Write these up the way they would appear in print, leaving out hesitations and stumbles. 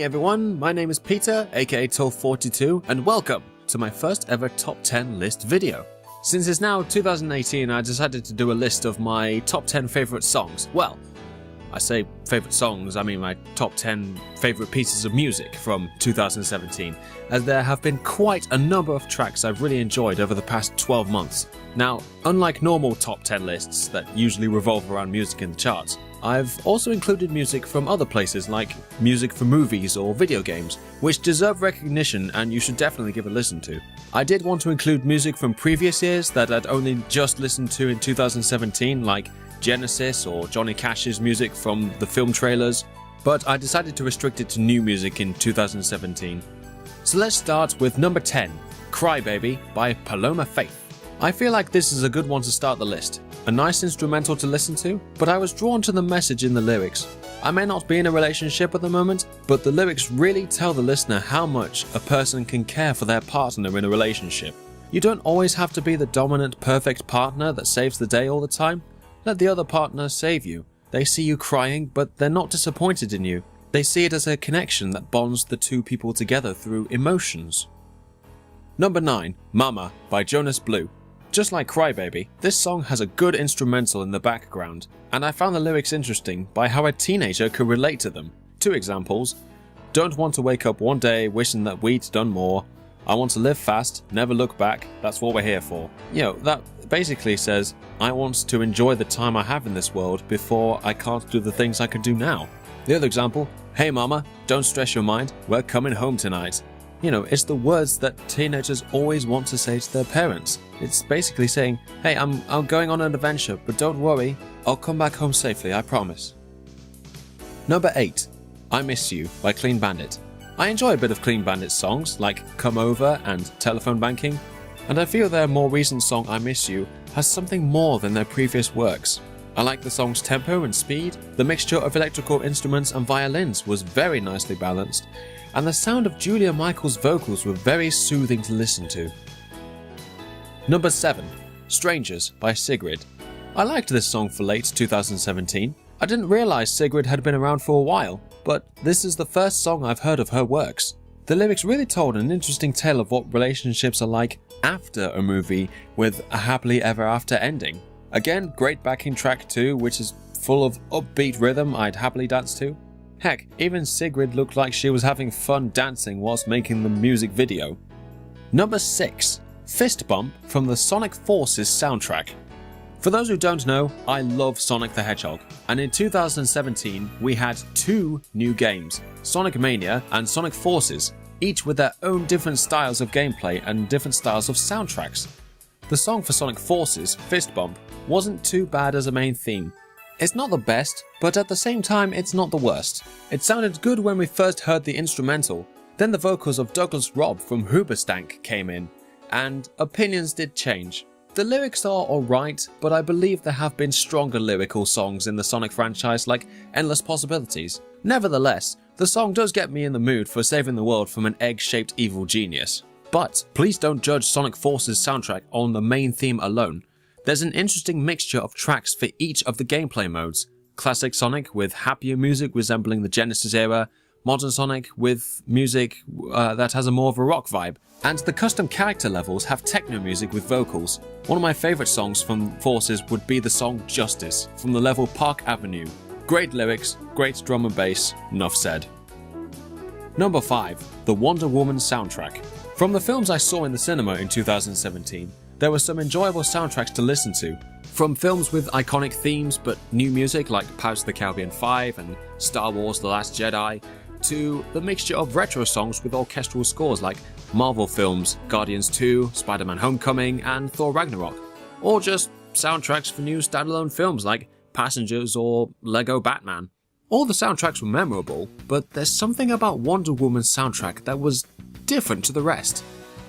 Hey everyone, my name is Peter, aka Toll42, and welcome to my first ever top 10 list video. Since it's now 2018, I decided to do a list of my top 10 favourite songs. Well, I say favourite songs, I mean my top 10 favourite pieces of music from 2017, as there have been quite a number of tracks I've really enjoyed over the past 12 months. Now, unlike normal top 10 lists that usually revolve around music in the charts, I've also included music from other places like music for movies or video games, which deserve recognition and you should definitely give a listen to. I did want to include music from previous years that I'd only just listened to in 2017, like Genesis or Johnny Cash's music from the film trailers, but I decided to restrict it to new music in 2017. So let's start with number 10, Cry Baby by Paloma Faith. I feel like this is a good one to start the list. A nice instrumental to listen to, but I was drawn to the message in the lyrics. I may not be in a relationship at the moment, but the lyrics really tell the listener how much a person can care for their partner in a relationship. You don't always have to be the dominant, perfect partner that saves the day all the time. Let the other partner save you. They see you crying, but they're not disappointed in you. They see it as a connection that bonds the two people together through emotions. Number 9, Mama by Jonas Blue. Just like Cry Baby, this song has a good instrumental in the background, and I found the lyrics interesting by how a teenager could relate to them. 2 examples. Don't want to wake up one day wishing that we'd done more. I want to live fast, never look back, that's what we're here for. That basically says, I want to enjoy the time I have in this world before I can't do the things I could do now. The other example, hey mama, don't stress your mind, we're coming home tonight. It's the words that teenagers always want to say to their parents. It's basically saying, hey, I'm going on an adventure, but don't worry, I'll come back home safely, I promise. Number 8, I Miss You by Clean Bandit. I enjoy a bit of Clean Bandit's songs, like Come Over and Telephone Banking, and I feel their more recent song, I Miss You, has something more than their previous works. I like the song's tempo and speed, the mixture of electrical instruments and violins was very nicely balanced, and the sound of Julia Michaels' vocals were very soothing to listen to. Number 7, Strangers by Sigrid. I liked this song for late 2017. I didn't realise Sigrid had been around for a while, but this is the first song I've heard of her works. The lyrics really told an interesting tale of what relationships are like after a movie with a happily ever after ending. Again, great backing track too, which is full of upbeat rhythm I'd happily dance to. Heck, even Sigrid looked like she was having fun dancing whilst making the music video. Number 6, Fist Bump from the Sonic Forces soundtrack. For those who don't know, I love Sonic the Hedgehog, and in 2017 we had 2 new games, Sonic Mania and Sonic Forces, each with their own different styles of gameplay and different styles of soundtracks. The song for Sonic Forces, Fist Bump, wasn't too bad as a main theme. It's not the best, but at the same time it's not the worst. It sounded good when we first heard the instrumental, then the vocals of Douglas Robb from Hoobastank came in, and opinions did change. The lyrics are alright, but I believe there have been stronger lyrical songs in the Sonic franchise like Endless Possibilities. Nevertheless, the song does get me in the mood for saving the world from an egg-shaped evil genius. But please don't judge Sonic Forces soundtrack on the main theme alone. There's an interesting mixture of tracks for each of the gameplay modes. Classic Sonic with happier music resembling the Genesis era, modern Sonic with music that has a more of a rock vibe, and the custom character levels have techno music with vocals. One of my favourite songs from Forces would be the song Justice from the level Park Avenue. Great lyrics, great drum and bass, enough said. Number 5, the Wonder Woman soundtrack. From the films I saw in the cinema in 2017, there were some enjoyable soundtracks to listen to. From films with iconic themes but new music like Pirates of the Caribbean 5 and Star Wars The Last Jedi, to the mixture of retro songs with orchestral scores like Marvel films, Guardians 2, Spider-Man Homecoming and Thor Ragnarok, or just soundtracks for new standalone films like Passengers or Lego Batman. All the soundtracks were memorable, but there's something about Wonder Woman's soundtrack that was different to the rest.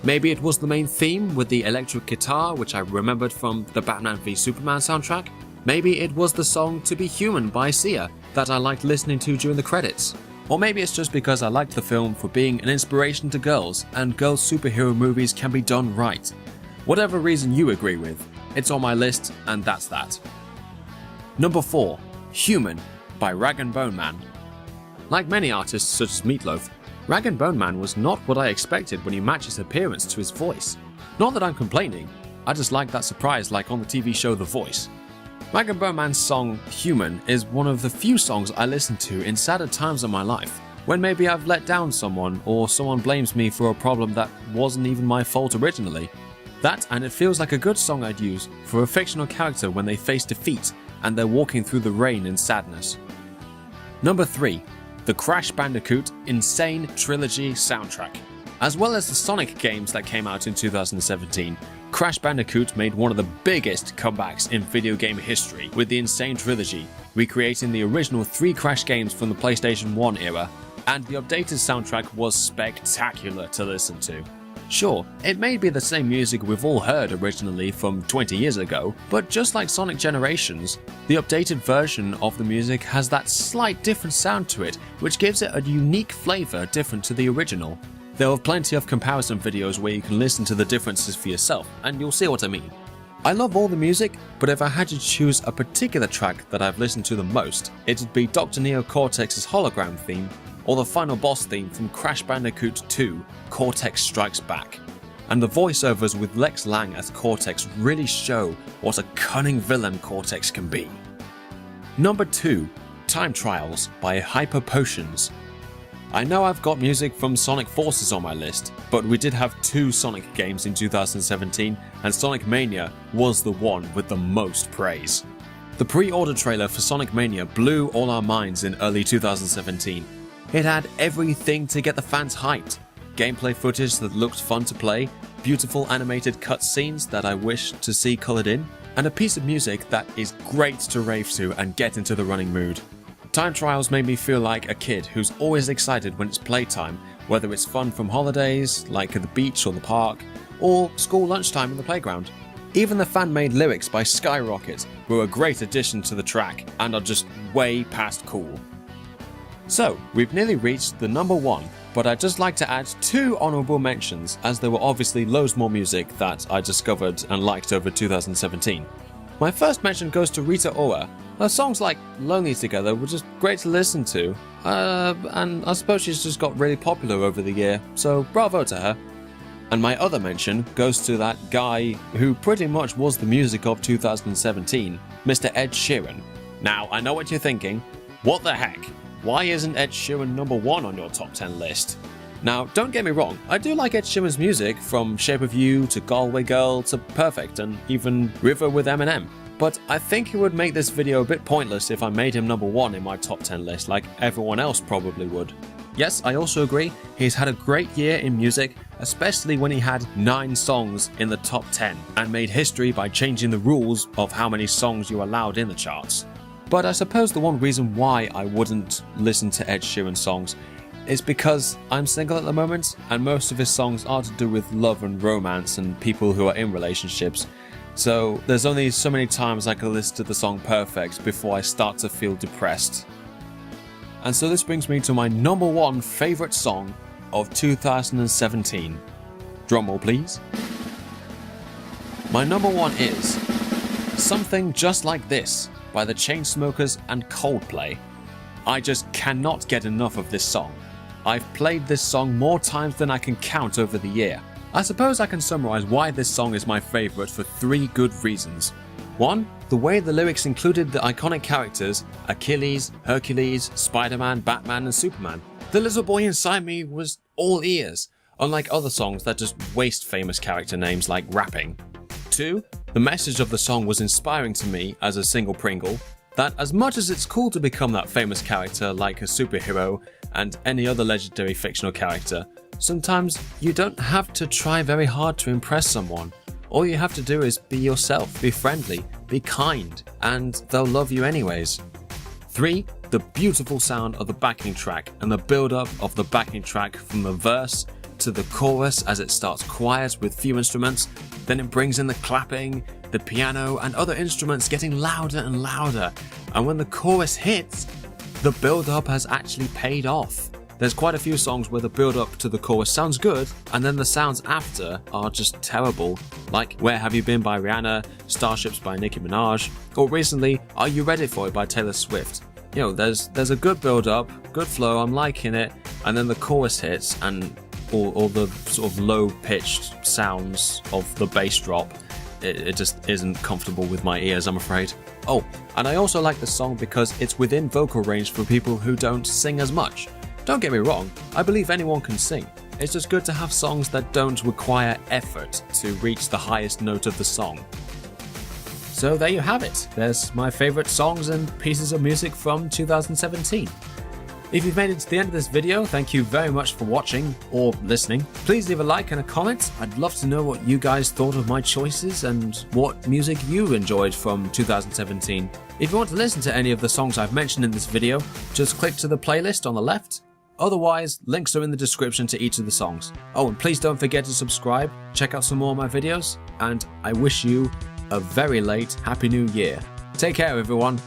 Maybe it was the main theme with the electric guitar, which I remembered from the Batman v Superman soundtrack. Maybe it was the song To Be Human by Sia that I liked listening to during the credits. Or maybe it's just because I liked the film for being an inspiration to girls, and girls' superhero movies can be done right. Whatever reason you agree with, it's on my list, and that's that. Number 4, Human by Rag and Bone Man. Like many artists such as Meatloaf, Rag & Bone Man was not what I expected when you match his appearance to his voice. Not that I'm complaining, I just like that surprise like on the TV show The Voice. Rag & Bone Man's song Human is one of the few songs I listen to in sadder times of my life, when maybe I've let down someone or someone blames me for a problem that wasn't even my fault originally. That, and it feels like a good song I'd use for a fictional character when they face defeat and they're walking through the rain in sadness. Number 3. The Crash Bandicoot Insane Trilogy soundtrack. As well as the Sonic games that came out in 2017, Crash Bandicoot made one of the biggest comebacks in video game history with the Insane Trilogy, recreating the original 3 Crash games from the PlayStation 1 era, and the updated soundtrack was spectacular to listen to. Sure, it may be the same music we've all heard originally from 20 years ago, but just like Sonic Generations, the updated version of the music has that slight different sound to it, which gives it a unique flavour different to the original. There are plenty of comparison videos where you can listen to the differences for yourself, and you'll see what I mean. I love all the music, but if I had to choose a particular track that I've listened to the most, it'd be Dr. Neo Cortex's hologram theme, or the final boss theme from Crash Bandicoot 2, Cortex Strikes Back. And the voiceovers with Lex Lang as Cortex really show what a cunning villain Cortex can be. Number 2. Time Trials by Hyper Potions. I know I've got music from Sonic Forces on my list, but we did have 2 Sonic games in 2017, and Sonic Mania was the one with the most praise. The pre-order trailer for Sonic Mania blew all our minds in early 2017. It had everything to get the fans hyped. Gameplay footage that looked fun to play, beautiful animated cutscenes that I wished to see coloured in, and a piece of music that is great to rave to and get into the running mood. Time Trials made me feel like a kid who's always excited when it's playtime, whether it's fun from holidays, like at the beach or the park, or school lunchtime in the playground. Even the fan-made lyrics by Skyrocket were a great addition to the track and are just way past cool. So, we've nearly reached the number 1, but I'd just like to add 2 honourable mentions, as there were obviously loads more music that I discovered and liked over 2017. My first mention goes to Rita Ora. Her songs like Lonely Together were just great to listen to, and I suppose she's just got really popular over the year, so bravo to her. And my other mention goes to that guy who pretty much was the music of 2017, Mr. Ed Sheeran. Now, I know what you're thinking, what the heck? Why isn't Ed Sheeran number 1 on your top 10 list? Now, don't get me wrong, I do like Ed Sheeran's music, from Shape of You to Galway Girl to Perfect and even River with Eminem. But I think it would make this video a bit pointless if I made him number 1 in my top 10 list like everyone else probably would. Yes, I also agree, he's had a great year in music, especially when he had 9 songs in the top 10 and made history by changing the rules of how many songs you allowed in the charts. But I suppose the one reason why I wouldn't listen to Ed Sheeran songs is because I'm single at the moment, and most of his songs are to do with love and romance and people who are in relationships. So there's only so many times I can listen to the song Perfect before I start to feel depressed. And so this brings me to my number 1 favourite song of 2017. Drumroll please. My number 1 is Something Just Like This by the Chainsmokers and Coldplay. I just cannot get enough of this song. I've played this song more times than I can count over the year. I suppose I can summarise why this song is my favourite for 3 good reasons. 1. The way the lyrics included the iconic characters Achilles, Hercules, Spider-Man, Batman and Superman. The little boy inside me was all ears, unlike other songs that just waste famous character names like rapping. 2. The message of the song was inspiring to me as a single Pringle, that as much as it's cool to become that famous character like a superhero and any other legendary fictional character, sometimes you don't have to try very hard to impress someone. All you have to do is be yourself, be friendly, be kind, and they'll love you anyways. 3. The beautiful sound of the backing track and the build-up of the backing track from the verse to the chorus as it starts quiet with few instruments, then it brings in the clapping, the piano and other instruments getting louder and louder, and when the chorus hits, the build-up has actually paid off. There's quite a few songs where the build-up to the chorus sounds good, and then the sounds after are just terrible, like Where Have You Been by Rihanna, Starships by Nicki Minaj, or recently Are You Ready For It by Taylor Swift. You know, there's a good build-up, good flow, I'm liking it, and then the chorus hits and all the sort of low-pitched sounds of the bass drop, it just isn't comfortable with my ears, I'm afraid. Oh, and I also like the song because it's within vocal range for people who don't sing as much. Don't get me wrong, I believe anyone can sing. It's just good to have songs that don't require effort to reach the highest note of the song. So there you have it. There's my favourite songs and pieces of music from 2017. If you've made it to the end of this video, thank you very much for watching or listening. Please leave a like and a comment. I'd love to know what you guys thought of my choices and what music you enjoyed from 2017. If you want to listen to any of the songs I've mentioned in this video, just click to the playlist on the left. Otherwise, links are in the description to each of the songs. Oh, and please don't forget to subscribe, check out some more of my videos, and I wish you a very late Happy New Year. Take care, everyone.